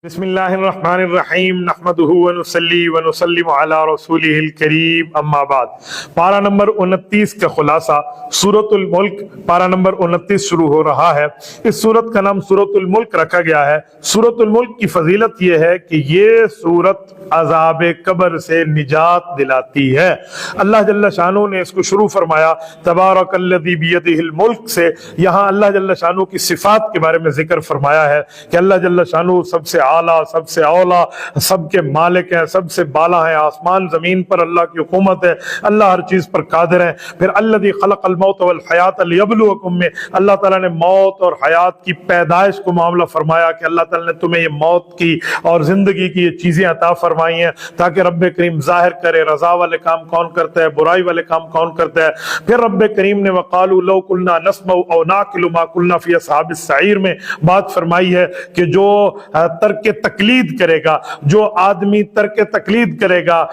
بسم اللہ الرحمن الرحیم نحمدہ ونصلی ونسلم علی رسولہ الکریم اما بعد۔ پارہ نمبر 29 کا خلاصہ سورۃ الملک، پارہ نمبر 29 شروع ہو رہا ہے۔ اس سورت کا نام سورۃ الملک رکھا گیا ہے۔ سورۃ الملک کی فضیلت یہ ہے کہ یہ سورت عذاب قبر سے نجات دلاتی ہے۔ اللہ جل شانہ نے اس کو شروع فرمایا تبارک الذی بیدہ الملک سے۔ یہاں اللہ جل شانہ کی صفات کے بارے میں ذکر فرمایا ہے کہ اللہ جل شانہ سب سے اعلیٰ، سب سے اولا، سب کے مالک ہیں، سب سے بالا ہیں، آسمان زمین پر اللہ کی حکومت ہے، اللہ ہر چیز پر قادر ہے۔ پھر الذی خلق الموت والحیات لیبلوکم میں اللہ تعالیٰ نے موت اور حیات کی پیدائش کو معاملہ فرمایا کہ اللہ تعالیٰ نے تمہیں یہ موت کی اور زندگی کی یہ چیزیں عطا فرمائی ہیں تاکہ رب کریم ظاہر کرے رضا والے کام کون کرتا ہے، برائی والے کام کون کرتا ہے۔ پھر رب کریم نے وقالوا لو کنا نسمع او نعقل ما کنا فی اصحاب السعیر میں بات فرمائی ہے کہ جو ترک تقلید کرے گا، جو آدمی ترک تقلید کرے گا،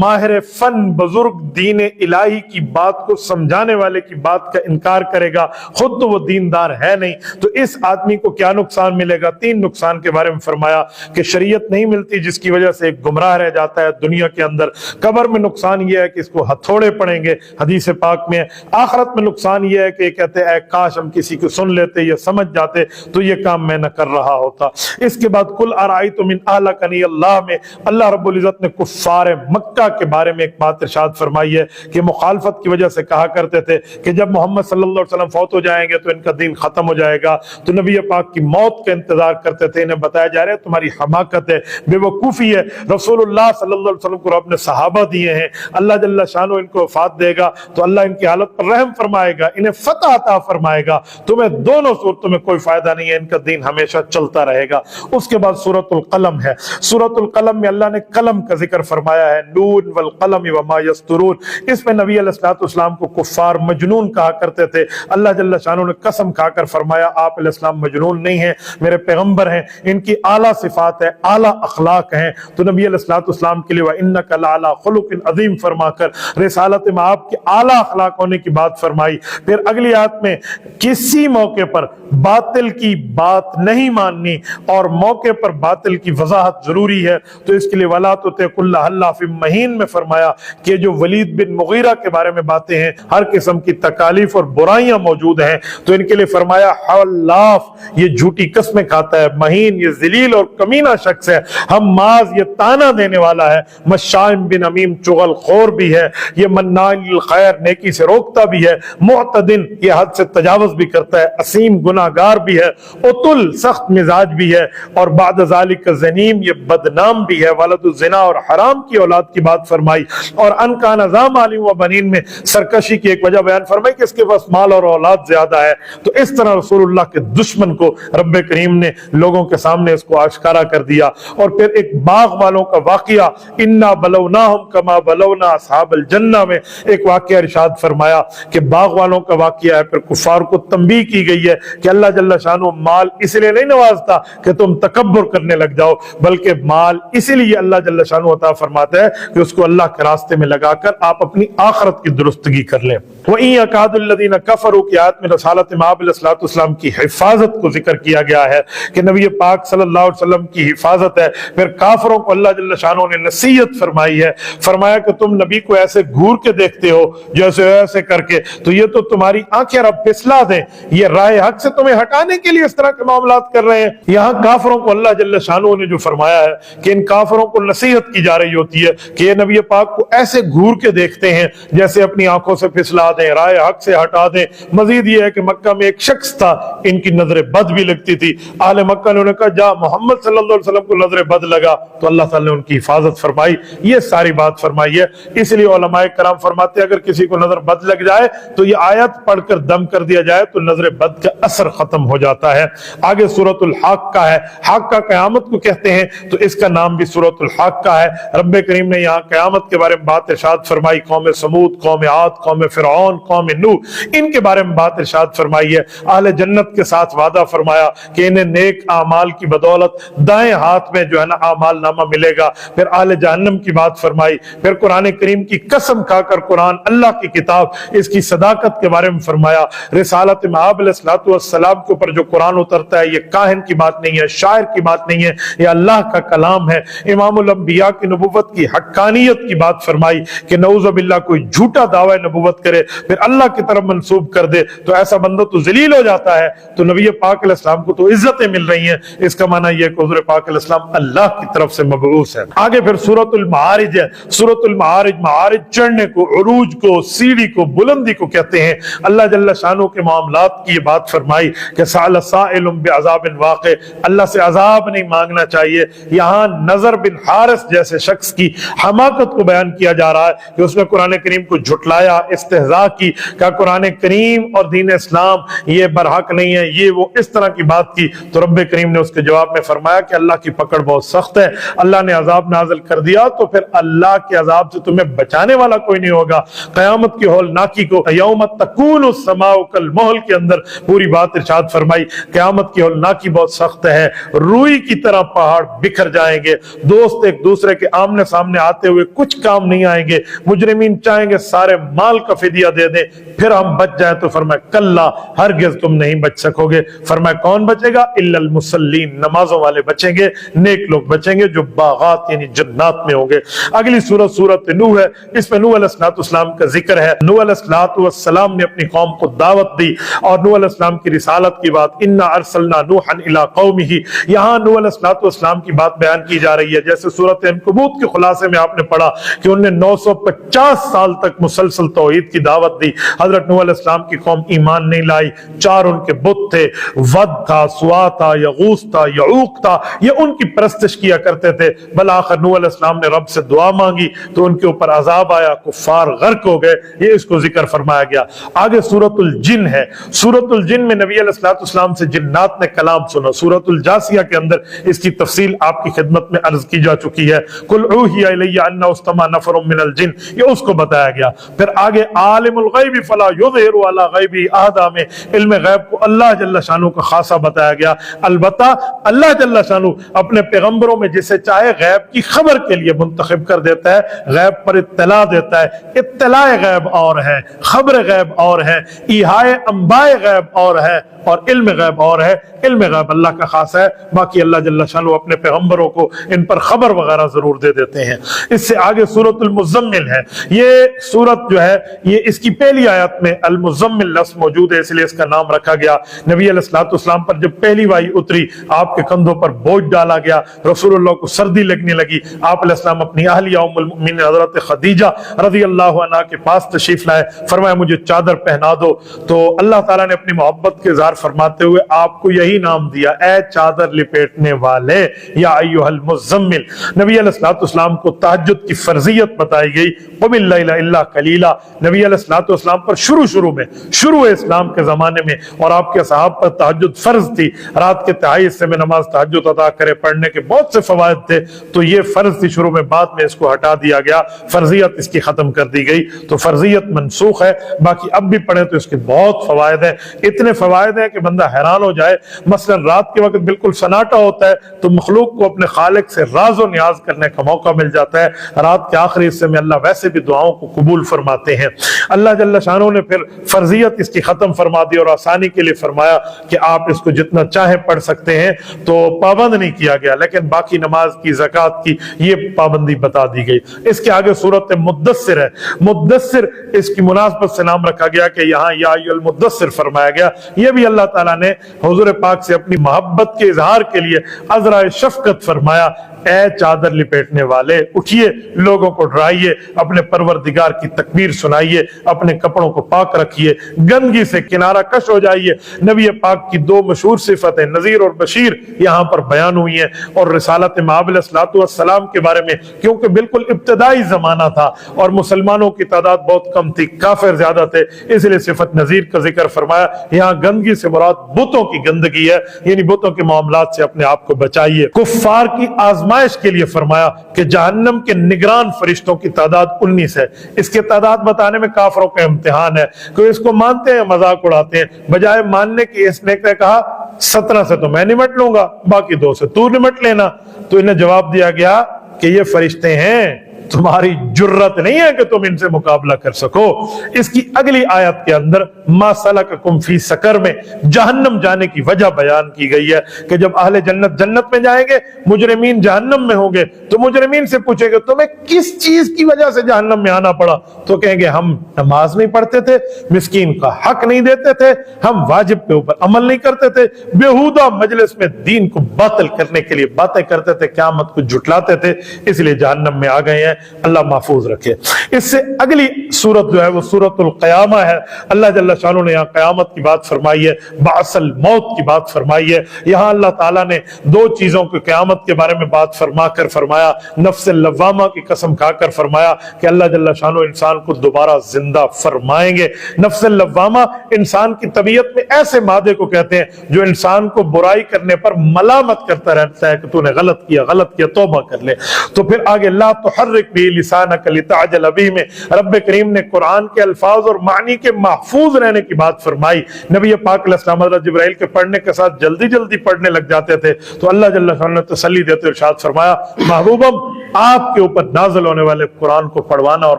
ماہر فن بزرگ دین الہی کی بات کو سمجھانے والے کی بات کا انکار کرے گا، خود تو وہ دیندار ہے نہیں، تو اس آدمی کو کیا نقصان ملے گا؟ 3 نقصان کے بارے میں فرمایا کہ شریعت نہیں ملتی جس کی وجہ سے ایک گمراہ رہ جاتا ہے دنیا کے اندر، قبر میں نقصان یہ ہے کہ اس کو ہتھوڑے پڑیں گے، حدیث پاک میں، آخرت میں نقصان یہ ہے کہ کہتے ہیں اے کاش ہم کسی کو سن لیتے یا سمجھ جاتے تو یہ کام میں نہ کر رہا ہوتا۔ اس کے بعد قل ارائیتم ان اہلکنی اللہ میں اللہ رب العزت نے کفار مکہ کے بارے میں ایک بات ارشاد فرمائی ہے کہ مخالفت کی وجہ سے کہا کرتے تھے کہ جب محمد صلی اللہ علیہ وسلم فوت ہو جائیں گے تو ان کا دین ختم ہو جائے گا، تو نبی پاک کی موت کا انتظار کرتے تھے۔ انہیں بتایا جا رہا ہے تمہاری حماقت ہے، بے وقوفی ہے، رسول اللہ صلی اللہ علیہ وسلم کو رب نے صحابہ دیے ہیں، اللہ جل شانہ ان کو وفات دے گا تو اللہ ان کی حالت پر رحم فرمائے گا، انہیں فتح عطا فرمائے گا، تمہیں دونوں صورتوں میں کوئی فائدہ نہیں ہے، ان کا دین ہمیشہ چلتا رہے گا۔ اس کے بعد سورۃ القلم ہے۔ سورۃ القلم میں اللہ نے قلم کا ذکر فرمایا ہے، نون والقلم وما یسطرون۔ اس میں نبی علیہ الصلوۃ والسلام کو کفار مجنون کہا کرتے تھے، اللہ جل شانہ نے قسم کھا کر فرمایا آپ علیہ السلام مجنون نہیں ہیں، میرے پیغمبر ہیں، ان کی اعلیٰ صفات ہے، اعلیٰ اخلاق ہیں، تو نبی علیہ الصلوۃ والسلام کے لیے وَإِنَّكَ لَعَلَىٰ خُلُقٍ عظیم فرما کر رسالت میں آپ کے اعلیٰ اخلاق ہونے کی بات فرمائی۔ پھر اگلی آیت میں کسی موقع پر باطل کی بات نہیں ماننی اور موقع پر باطل کی وضاحت ضروری ہے، تو اس کے لیے وَلَا تُطِعْ كُلَّ حَلَّافٍ مَّہِین میں فرمایا کہ جو ولید بن مغیرہ کے بارے میں باتیں ہیں، ہر قسم کی تکالیف اور برائیاں موجود ہیں، تو ان کے لیے فرمایا حلاف، یہ جھوٹی قسمیں کھاتا ہے، مہین یہ ذلیل اور کمینہ شخص ہے، حماز یہ تانا دینے والا ہے، مشائم بن امیم چغل خور بھی ہے، یہ منان للخیر نیکی سے روکتا بھی ہے، معتدن یہ حد سے تجاوز بھی کرتا ہے، اسیم گناہگار بھی ہے، اتل سخت مزاج بھی ہے، اور بعد ذالک زنیم یہ بدنام بھی ہے، ولد الزنا اور حرام کی اولاد کی بات فرمائی، اور ان کان ذا مال و بنین میں سرکشی کی ایک وجہ بیان فرمائی کہ اس کے پاس مال اور اولاد زیادہ ہے، تو اس طرح رسول اللہ کے دشمن کو رب کریم نے لوگوں کے سامنے اس کو آشکارا کر دیا۔ اور پھر ایک باغ والوں کا واقعہ انا بلوناہم کما بلونا اصحاب الجنہ میں ایک واقعہ ارشاد فرمایا کہ باغ والوں کا واقعہ ہے، پھر کفار کو تنبیہ کی گئی ہے کہ اللہ جل شانہ مال اس لیے نہیں نوازتا کہ تم تکبر کرنے لگ جاؤ، بلکہ مال اسی لیے اللہ جل شانہ عطا فرماتا ہے کہ اس کو اللہ کے راستے میں لگا کر آپ اپنی آخرت کی درستگی کر لیں۔ وَإِن يَكَادُ الَّذِينَ كَفَرُوا کی آیت میں رسالت مآب علیہ الصلوۃ والسلام کی حفاظت کو ذکر کیا گیا ہے کہ نبی پاک صلی اللہ علیہ وسلم کی حفاظت ہے۔ پھر کافروں کو اللہ جل شانہ نے نصیحت فرمائی ہے، فرمایا کہ تم نبی کو ایسے گھور کے دیکھتے ہو جیسے ایسے کر کے، تو یہ تو تمہاری آنکھیں رب پھسلا دیں، یہ راہ حق سے تمہیں ہٹانے کے لیے اس طرح کے معاملات کر رہے ہیں۔ یہاں کافروں کو اللہ جل شانہ نے جو فرمایا ہے کہ ان کافروں کو نصیحت کی جا رہی ہوتی ہے کہ یہ نبی پاک کو ایسے گھور کے دیکھتے ہیں جیسے اپنی آنکھوں سے پھسلا دیں، راہ حق سے ہٹا دیں۔ مزید یہ ہے کہ مکہ میں ایک شخص تھا، ان کی نظر بد بھی لگتی تھی، اہل مکہ نے انہیں کہا جا محمد صلی اللہ علیہ وسلم کو نظر بد لگا، تو اللہ تعالی نے ان کی حفاظت فرمائی، یہ ساری بات فرمائی ہے۔ اس لیے علماء کرام فرماتے ہیں اگر کسی کو نظر بد لگ جائے تو یہ آیت پڑھ کر دم کر دیا جائے تو نظر بد کا اثر ختم ہو جاتا ہے۔ آگے سورۃ الحاقہ ہے، حاقہ قیامت کو کہتے ہیں، تو اس کا نام بھی سورۃ الحاقہ ہے۔ رب کریم نے یہاں قیامت کے بارے میں بات ارشاد فرمائی، قوم سمود، قوم عاد، قوم فرعون، قوم نوح، ان کے بارے میں بات ارشاد فرمائی ہے۔ اہل جنت کے ساتھ وعدہ فرمایا کہ انہیں نیک اعمال کی بدولت دائیں ہاتھ میں جو ہے نا اعمال نامہ ملے گا۔ پھر اہل جہنم کی بات فرمائی، پھر قرآن کریم کی قسم کھا کر قرآن اللہ کی کتاب اس کی صداقت کے بارے میں فرمایا۔ رسالت مآب علیہ الصلوۃ والسلام کے اوپر جو قرآن اترتا ہے یہ کاہن کی بات نہیں ہے، شاعر کی بات نہیں ہے، یہ اللہ کا کلام ہے۔ امام الانبیاء کی نبوت کی حقانیت کی بات فرمائی کہ نعوذ باللہ کوئی جھوٹا دعوی نبوت کرے پھر اللہ کی طرف منسوب کر دے تو ایسا بندہ تو ذلیل ہو جاتا ہے، تو نبی پاک علیہ السلام کو تو عزتیں مل رہی ہیں، اس کا معنی یہ کہ حضور پاک علیہ السلام اللہ کی طرف سے مبعوث ہے۔ آگے پھر سورۃ المعارج ہے۔ سورۃ المعارج، معارج چڑھنے کو، عروج کو، سیڑھی کو، بلندی کو کہتے ہیں۔ اللہ جل شانہ کے معاملات کی یہ بات فرمائی کہ سأل سائل بعذاب واقع، اللہ سے عذاب نہیں مانگنا چاہیے۔ یہاں نظر بن حارث جیسے شخص کی حماقت کو بیان کیا جا رہا ہے کہ اس نے قرآن کریم کو جھٹلایا، استہزاء کی، کہ قرآن کریم اور دین اسلام یہ برحق نہیں ہے، یہ وہ اس طرح کی بات کی۔ تو رب کریم نے اس کے جواب میں فرمایا کہ اللہ کی پکڑ بہت سخت ہے، اللہ نے عذاب نازل کر دیا تو پھر اللہ کے عذاب سے تمہیں بچانے والا کوئی نہیں ہوگا۔ قیامت کی ہولناکی کو یوم تکون السماء کالمہل کے اندر پوری بات ارشاد فرمائی۔ قیامت کی ہولناکی بہت سخت ہے، روئی کی طرح پہاڑ بکھر جائیں گے، دوست ایک دوسرے کے آمنے سامنے آتے ہوئے کچھ کام نہیں آئیں گے، مجرمین چاہیں گے سارے مال کا فدیہ دے دیں پھر ہم بچ جائیں، تو فرمایا کلا، ہرگز تم نہیں بچ سکو گے۔ فرمایا کون بچے گا؟ الا المصلین، نمازوں والے بچیں گے، نیک لوگ بچیں گے جو باغات یعنی جنات میں ہوں گے۔ اگلی سورت سورت نوح ہے، اس میں نوح علیہ السلام کا ذکر ہے۔ نوح علیہ السلام نے اپنی قوم کو دعوت دی اور نوح علیہ السلام کی رسالت کی بات، انا ارسلنا نوحا الی قومہ، یہاں نوح علیہ السلام کی بات بیان کی جا رہی ہے۔ جیسے سورت عنکبوت کے خلاصے میں آپ نے پڑھا کہ انہوں نے 950 سال تک مسلسل توحید کی دعوت دی۔ حضرت نوح علیہ السلام کی قوم ایمان نہیں لائی، 4 ان کے بت تھے، ود تھا، سوا تھا، یغوث تھا، یعوق تھا، یہ ان کی پرستش کیا کرتے تھے۔ بالآخر نوح علیہ السلام نے رب سے دعا مانگی تو ان کے اوپر عذاب آیا، کفار غرق ہو گئے، یہ اس کو ذکر فرمایا گیا۔ آگے سورۃ الجن ہے۔ سورۃ الجن میں نبی علیہ السلام سے جنات نے کلام سنا۔ سورۃ الجاثیہ کے اندر اس کی تفصیل آپ کی خدمت میں عرض کی جا چکی ہے۔ قل اوحی الی انہ استمع نفر من الجن، یہ اس کو بتایا گیا۔ پھر آگے عالم الغیب فلا یظہر علی غیبہ احدا میں علم غیب کو اللہ جل شانہ کا خاصہ بتایا گیا۔ البتہ اللہ جل شانہ اپنے پیغمبروں میں جسے چاہے غیب کی خبر کے لیے منتخب کر دیتا ہے، غیب پر اطلاع دیتا ہے۔ اطلاع غیب اور ہے، خبر غیب اور ہے، ایحاء انباء غیب اور ہے، اور علم غیب اور ہے۔ علم غیب اللہ کا خاص ہے، باقی اللہ جل شانہ اپنے پیغمبروں کو ان پر خبر وغیرہ ضرور دے دیتے ہیں۔ اس سے آگے سورۃ المزمل ہے۔ یہ سورت جو ہے یہ اس کی پہلی آیت میں المزمل لفظ موجود ہے، اس لیے اس کا نام رکھا گیا۔ نبی علیہ السلام پر جب پہلی وحی اتری، آپ کے کندھوں پر بوجھ ڈالا گیا، رسول اللہ کو سردی لگنے لگی، آپ علیہ السلام اپنی اہلیہ ام المؤمنین حضرت خدیجہ رضی اللہ عنہا کے پاس تشریف لائے، فرمایا مجھے چادر پہنا دو، تو اللہ تعالیٰ نے اپنی محبت کے اظہار فرماتے ہوئے آپ کو یہی نام دیا، اے چادر لپیٹنے والے، یا ایھا المزمل۔ نبی علیہ السلام کو تہجد کی فرضیت بتائی گئی، قم اللیل الا قلیلا۔ نبی علیہ السلام پر شروع اسلام کے زمانے میں اور آپ کے صحاب پر تہجد فرض تھی، رات کے تہائی حصے میں نماز تہجد ادا کرے، پڑھنے کے بہت سے فوائد تھے، تو یہ فرض تھی شروع میں، بعد میں اس کو ہٹا دیا گیا، فرضیت اس کی ختم کر دی گئی، تو فرضیت منسوخ ہے۔ باقی اب بھی پڑھیں تو اس کے بہت فوائد ہیں، اتنے فوائد ہیں کہ بندہ حیران ہو جائے۔ مثلا رات کے وقت بالکل سناٹا ہوتا ہے تو مخلوق کو اپنے خالق سے راز و نیاز کرنے کا موقع مل جاتا ہے۔ رات کے آخری حصے میں اللہ ویسے بھی دعاؤں کو قبول فرماتے ہیں۔ اللہ جل شانہ نے پھر فرضیت اس کی ختم فرما دی اور آسانی کے لیے فرمایا کہ آپ اس کو جتنا چاہیں پڑھ سکتے ہیں، تو پابند نہیں کیا گیا، لیکن باقی نماز کی، زکوٰۃ کی یہ پابندی بتا دی گئی۔ اس کے آگے سورۃ مدثر ہے۔ مدثر اس کی مناسبت سے نام رکھا گیا کہ یہاں یا ایھا المدثر فرمایا گیا، یہ بھی اللہ تعالیٰ نے حضور پاک سے اپنی محبت کے اظہار کے لیے عذرا شفقت فرمایا، اے چادر لپیٹنے والے اٹھیے، لوگوں کو ڈرائیے، اپنے پروردگار کی تکبیر سنائیے، اپنے کپڑوں کو پاک رکھیے، گندگی سے کنارہ کش ہو جائیے۔ نبی پاک کی 2 مشہور صفتیں نذیر اور بشیر یہاں پر بیان ہوئی ہیں، اور رسالت مآب علیہ السلام کے بارے میں کیونکہ بالکل ابتدائی زمانہ تھا اور مسلمانوں کی تعداد بہت کم تھی، کافر زیادہ تھے، اس لیے صفت نذیر کا ذکر فرمایا۔ یہاں گندگی سے مراد بتوں کی گندگی ہے، یعنی بتوں کے معاملات سے اپنے آپ کو بچائیے۔ کفار کی آزمائش کے لیے فرمایا کہ جہنم کے نگران فرشتوں کی تعداد 19 ہے۔ اس کے تعداد بتانے میں کافروں کا امتحان ہے، کوئی اس کو مانتے ہیں مذاق اڑاتے ہیں، بجائے ماننے کی اس نے کہا 17 سے تو میں نمٹ لوں گا، باقی 2 سے تو نمٹ لینا۔ تو انہیں جواب دیا گیا کہ یہ فرشتے ہیں، تمہاری جرت نہیں ہے کہ تم ان سے مقابلہ کر سکو۔ اس کی اگلی آیت کے اندر ما سلککم فی سقر میں جہنم جانے کی وجہ بیان کی گئی ہے کہ جب اہل جنت جنت میں جائیں گے، مجرمین جہنم میں ہوں گے، تو مجرمین سے پوچھیں گے تمہیں کس چیز کی وجہ سے جہنم میں آنا پڑا؟ تو کہیں گے ہم نماز نہیں پڑھتے تھے، مسکین کا حق نہیں دیتے تھے، ہم واجب کے اوپر عمل نہیں کرتے تھے، بیہودہ مجلس میں دین کو باطل کرنے کے لیے باتیں کرتے تھے، قیامت کو جھٹلاتے تھے، اس لیے جہنم میں آ گئے ہیں۔ اللہ محفوظ رکھے۔ اس سے اگلی سورت جو ہے وہ سورت القیامہ ہے۔ اللہ جل شانہ نے یہاں قیامت کی بات فرمائی ہے، بعث الموت کی بات فرمائی ہے۔ یہاں اللہ تعالیٰ نے دو چیزوں کو قیامت کے بارے میں بات فرما کر فرمایا، نفس لوامہ کی قسم کھا کر فرمایا کہ اللہ جل شانہ انسان کو دوبارہ زندہ فرمائیں گے۔ نفس لوامہ انسان کی طبیعت میں ایسے مادے کو کہتے ہیں جو انسان کو برائی کرنے پر ملامت کرتا رہتا ہے کہ تو نے غلط کیا توبہ کر لے۔ تو پھر آگے لا تحرک بھی لسانک لتعجل به میں رب کریم نے قرآن کے الفاظ اور معنی کے محفوظ رہنے کی بات فرمائی۔ نبی پاک علیہ السلام حضرت جبرائیل کے پڑھنے کے ساتھ جلدی جلدی پڑھنے لگ جاتے تھے، تو اللہ جل شانہ نے تسلی دیتے ارشاد فرمایا محبوبم آپ کے اوپر نازل ہونے والے قرآن کو پڑھوانا اور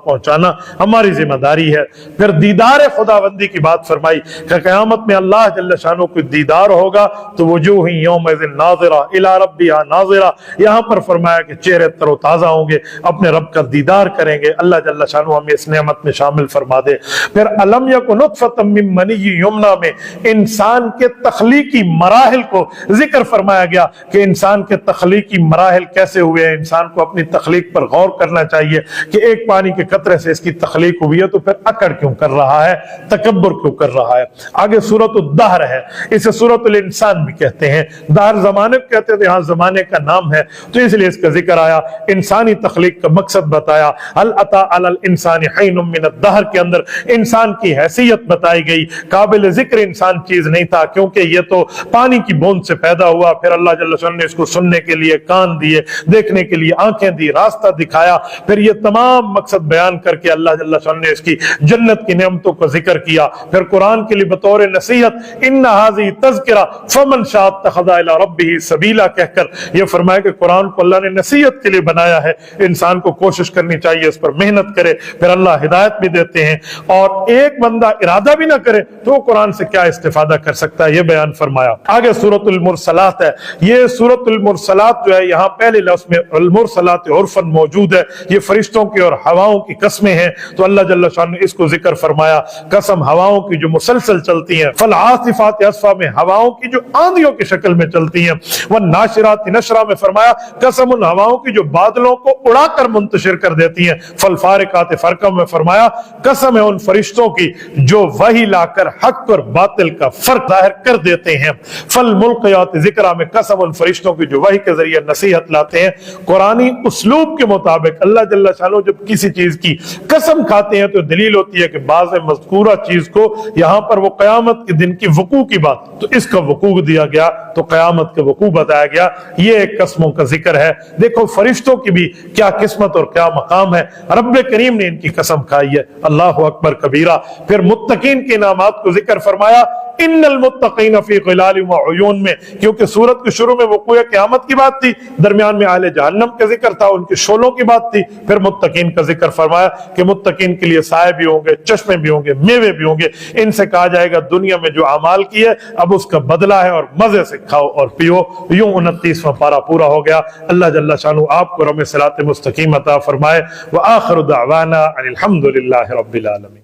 پہنچانا ہماری ذمہ داری ہے۔ پھر دیدار خداوندی کی بات فرمائی کہ قیامت میں اللہ جل شانہ کو دیدار ہوگا تو وجوہ یومئذ ناظرہ الی ربہا ناظرہ، یہاں پر فرمایا کہ چہرے تر و تازہ ہوں گے، اپنے رب کا دیدار کریں گے۔ اللہ جل شانہ ہمیں اس نعمت میں شامل فرما دے۔ پھر الم یک نطفۃ من منی یمنی میں انسان کے تخلیقی مراحل کو ذکر فرمایا گیا کہ انسان کے تخلیقی مراحل کیسے ہوئے ہیں۔ انسان کو اپنی تخلیق پر غور کرنا چاہیے کہ ایک پانی کے قطرے سے اس کی تخلیق ہوئی ہے، تو پھر اکڑ کیوں کر رہا ہے، تکبر کیوں کر رہا ہے۔ آگے سورۃ الدہر ہے، اسے سورۃ الانسان بھی کہتے ہیں، دہر زمانے کو کہتے ہیں، یہاں زمانے کا نام ہے تو اس لیے اس کا ذکر آیا۔ انسانی تخلیق کا مقصد بتایا، هل اتى على الانسان حين من الدهر کے اندر انسان کی حیثیت بتائی گئی۔ قابل ذکر انسان چیز نہیں تھا کیونکہ یہ تو پانی کی بوند سے پیدا ہوا، پھر اللہ جل شانہ نے اس کو سننے کے لیے کان دیے، دیکھنے کے لیے آنکھیں دی، راستہ دکھایا، پھر یہ تمام مقصد بیان کر کے اللہ جل شانہ نے اس کی جنت کی نعمتوں کا ذکر کیا۔ پھر قرآن کے لیے بطور نصیحت ان هذه تذکرہ فمن شاء اتخذ الى ربه سبیلا کہہ کر یہ فرمایا کہ قرآن کو اللہ نے نصیحت کے لیے بنایا ہے، انسان کو کوشش کرنی چاہیے اس پر محنت کرے، پھر اللہ ہدایت بھی دیتے ہیں۔ اور ایک بندہ ارادہ بھی نہ کرے تو وہ قرآن سے کیا استفادہ کر سکتا ہے، یہ بیان فرمایا۔ آگے سورۃ المرسلات ہے، یہ سورۃ المرسلات جو ہے یہاں پہلے لفظ میں المرسلات عرفاً موجود ہے، یہ فرشتوں کی اور ہواؤں کی قسمیں ہیں، تو اللہ جل شانہ نے اس کو ذکر فرمایا، قسم ہواؤں کی جو مسلسل چلتی ہیں، فالعاصفات عصفا میں ہواؤں کی جو آندھیوں کی شکل میں چلتی ہیں، والناشرات نشرا میں فرمایا قسم ان ہواؤں کی جو بادلوں کو اڑا کر منتشر کر دیتی ہیں، فالفارقات فرقا میں فرمایا قسم ہے ان فرشتوں کی جو وحی لا کر حق اور باطل کا فرق ظاہر کر دیتے ہیں، فالملقیات ذکرا میں قسم ان فرشتوں کی جو وحی کے ذریعے نصیحت لاتے ہیں۔ قرآنی اسلوب کے مطابق اللہ جل شانہ جب کسی چیز کی قسم کھاتے ہیں تو دلیل ہوتی ہے کہ بعض مذکورہ چیز کو یہاں پر وہ قیامت کے دن کی وقوع کی بات، تو اس کا وقوع دیا گیا تو قیامت کے وقوع بتایا گیا، یہ ایک قسموں کا ذکر ہے۔ دیکھو فرشتوں کی بھی کیا قسمت اور کیا مقام ہے، رب کریم نے ان کی قسم کھائی ہے، اللہ اکبر کبیرہ۔ پھر متقین کے انعامات کو ذکر فرمایا، ان المتقین فی ظلال و عیون میں، کیونکہ سورت کے شروع میں وقوع قیامت کی بات تھی، درمیان میں اہل جہنم کا ذکر تھا، ان کے شعلوں کی بات تھی، پھر متقین کا ذکر فرمایا کہ متقین کے لیے سائے بھی ہوں گے، چشمے بھی ہوں گے، میوے بھی ہوں گے، ان سے کہا جائے گا دنیا میں جو اعمال کی ہے اب اس کا بدلہ ہے اور مزے سے کھاؤ اور پیو۔ یوں 29واں پارہ پورا ہو گیا۔ اللہ جل شانہ آپ کو رحم صراط مستقیم عطا فرمائے۔ وآخر دعوانا ان الحمد للہ رب العالمین۔